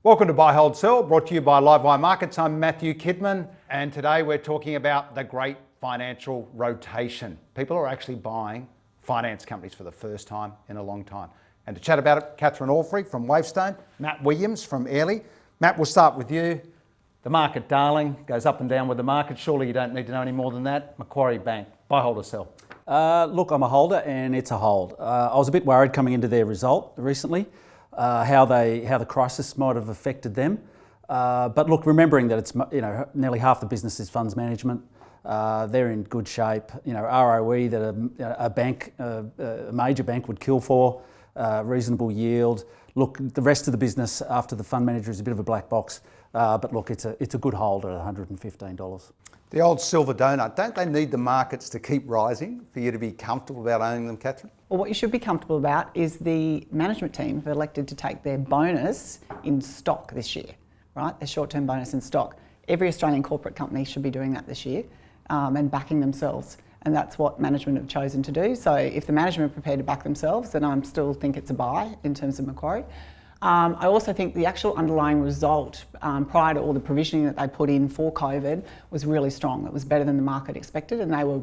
Welcome to Buy, Hold, Sell, brought to you by Livewire Markets. I'm Matthew Kidman, and today we're talking about the great financial rotation. People are actually buying finance companies for the first time in a long time. And to chat about it, Cath and Allfrey from WaveStone, Matt Williams from Airlie. Matt, we'll start with you. The market, darling, goes up and down with the market. Surely you don't need to know any more than that. Macquarie Bank, buy, hold or sell? Look, I'm a holder and it's a hold. I was a bit worried coming into their result recently, how the crisis might have affected them. But look, remembering that it's nearly half the business is funds management, they're in good shape. ROE that a major bank would kill for, reasonable yield. Look, the rest of the business after the fund manager is a bit of a black box. But look, it's a good hold at $115. The old silver donut, don't they need the markets to keep rising for you to be comfortable about owning them, Catherine? Well, what you should be comfortable about is the management team have elected to take their bonus in stock this year, right? Their short-term bonus in stock. Every Australian corporate company should be doing that this year and backing themselves. And that's what management have chosen to do. So if the management are prepared to back themselves, then I still think it's a buy in terms of Macquarie. I also think the actual underlying result prior to all the provisioning that they put in for COVID was really strong. It was better than the market expected, and they were,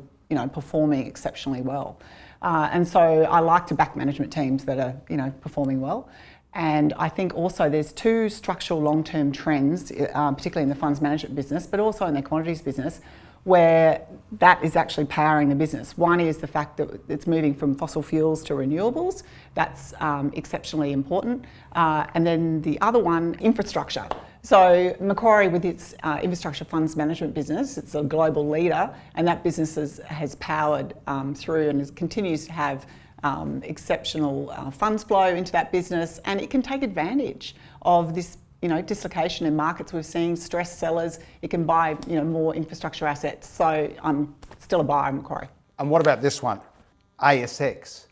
performing exceptionally well. And so I like to back management teams that are, performing well. And I think also there's two structural long-term trends, particularly in the funds management business, but also in the commodities business, where that is actually powering the business. One is the fact that it's moving from fossil fuels to renewables. That's exceptionally important. And then the other one, infrastructure. So Macquarie, with its infrastructure funds management business, it's a global leader, and that business has powered through and continues to have exceptional funds flow into that business, and it can take advantage of this dislocation in markets. We're seeing stressed sellers. It can buy, more infrastructure assets. So I'm still a buyer in Macquarie. And what about this one? ASX.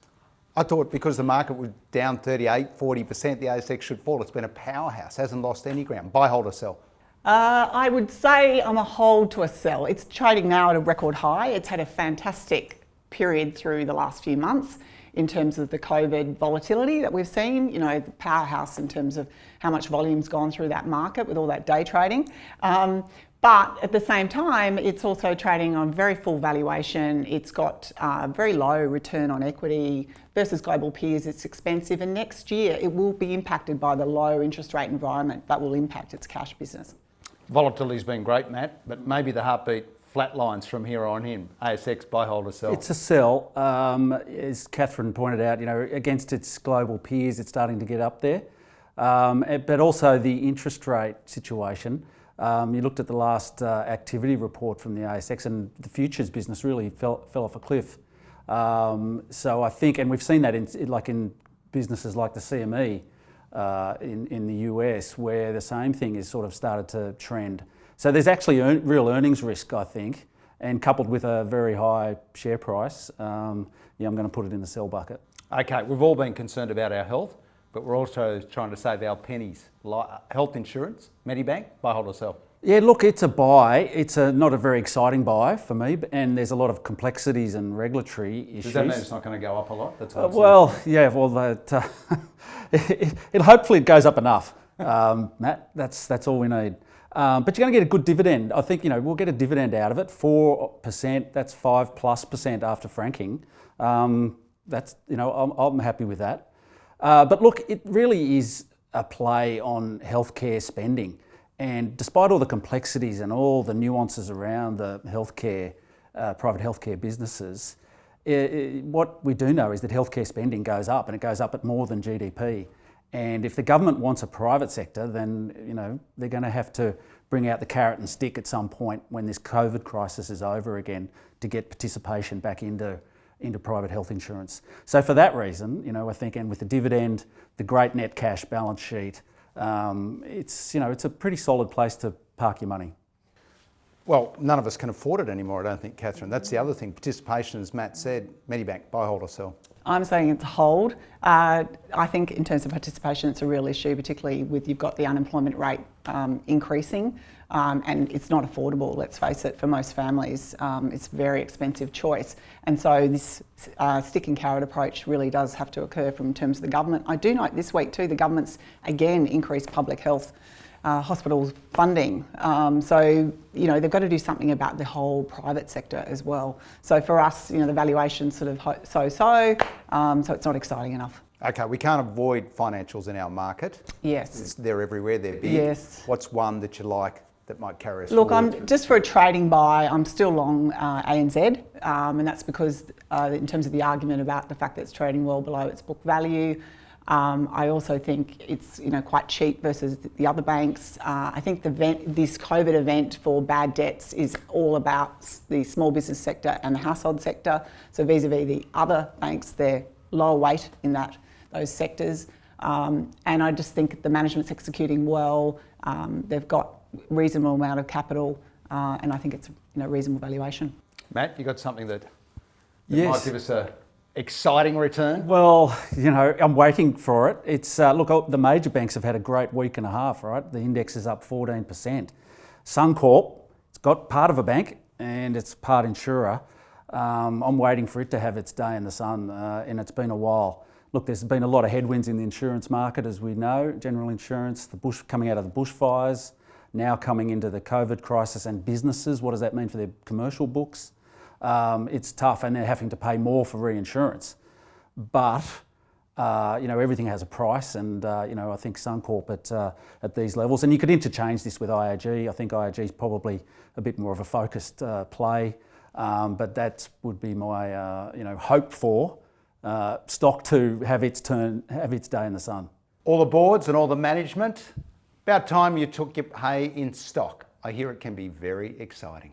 I thought because the market was down 38, 40%, the ASX should fall. It's been a powerhouse, hasn't lost any ground. Buy, hold or sell? I would say I'm a hold to a sell. It's trading now at a record high. It's had a fantastic period through the last few months in terms of the COVID volatility that we've seen, the powerhouse in terms of how much volume's gone through that market with all that day trading. But at the same time, it's also trading on very full valuation. It's got very low return on equity versus global peers. It's expensive, and next year it will be impacted by the low interest rate environment that will impact its cash business. Volatility's been great, Matt, but maybe the heartbeat flatlines from here on in. ASX, buy, hold or sell? It's a sell. As Catherine pointed out, against its global peers, it's starting to get up there. But also the interest rate situation. You looked at the last activity report from the ASX, and the futures business really fell off a cliff. So I think, and we've seen that in businesses like the CME in the US, where the same thing has sort of started to trend. So there's actually real earnings risk, I think, and coupled with a very high share price, I'm going to put it in the sell bucket. Okay, we've all been concerned about our health, but we're also trying to save our pennies. Health insurance, Medibank, buy, hold or sell? Yeah, look, it's a buy. It's not a very exciting buy for me, and there's a lot of complexities and regulatory issues. Does that mean it's not going to go up a lot? That's hopefully it goes up enough, Matt. That's all we need. But you're going to get a good dividend. I think, we'll get a dividend out of it, 4%, that's 5+% after franking. I'm happy with that. But look, it really is a play on healthcare spending. And despite all the complexities and all the nuances around the healthcare, private healthcare businesses, what we do know is that healthcare spending goes up, and it goes up at more than GDP. And if the government wants a private sector, then they're going to have to bring out the carrot and stick at some point when this COVID crisis is over again to get participation back into private health insurance. So for that reason, I think, and with the dividend, the great net cash balance sheet, it's a pretty solid place to park your money. Well, none of us can afford it anymore, I don't think, Catherine. That's the other thing. Participation, as Matt said, Medibank, buy, hold or sell? I'm saying it's a hold. I think in terms of participation, it's a real issue, particularly with you've got the unemployment rate increasing, and it's not affordable, let's face it, for most families. It's a very expensive choice. And so this stick and carrot approach really does have to occur from terms of the government. I do note this week too, the government's again increased public health hospital funding. So, you know, they've got to do something about the whole private sector as well. So for us, you know, the valuation's sort of so it's not exciting enough. Okay, we can't avoid financials in our market. Yes. They're everywhere, they're big. Yes. What's one that you like that might carry us Look, forward? I'm just for a trading buy, I'm still long ANZ, and that's because in terms of the argument about the fact that it's trading well below its book value. I also think it's, you know, quite cheap versus the other banks. I think this COVID event for bad debts is all about the small business sector and the household sector. So vis-a-vis the other banks, they're lower weight in those sectors. And I just think the management's executing well. They've got reasonable amount of capital, and I think it's, you know, reasonable valuation. Matt, you got something that Yes. might give us a exciting return? Well, you know, I'm waiting for it. It's look, the major banks have had a great week and a half, right? The index is up 14%. Suncorp, it's got part of a bank and it's part insurer. I'm waiting for it to have its day in the sun, and it's been a while. Look, there's been a lot of headwinds in the insurance market, as we know. General insurance, coming out of the bushfires, now coming into the COVID crisis, and businesses. What does that mean for their commercial books? It's tough, and they're having to pay more for reinsurance. But you know, everything has a price, and you know, I think Suncorp at these levels, and you could interchange this with IAG. I think IAG is probably a bit more of a focused play, but that would be my you know, hope for stock to have its day in the sun. All the boards and all the management, about time you took your pay in stock. I hear it can be very exciting.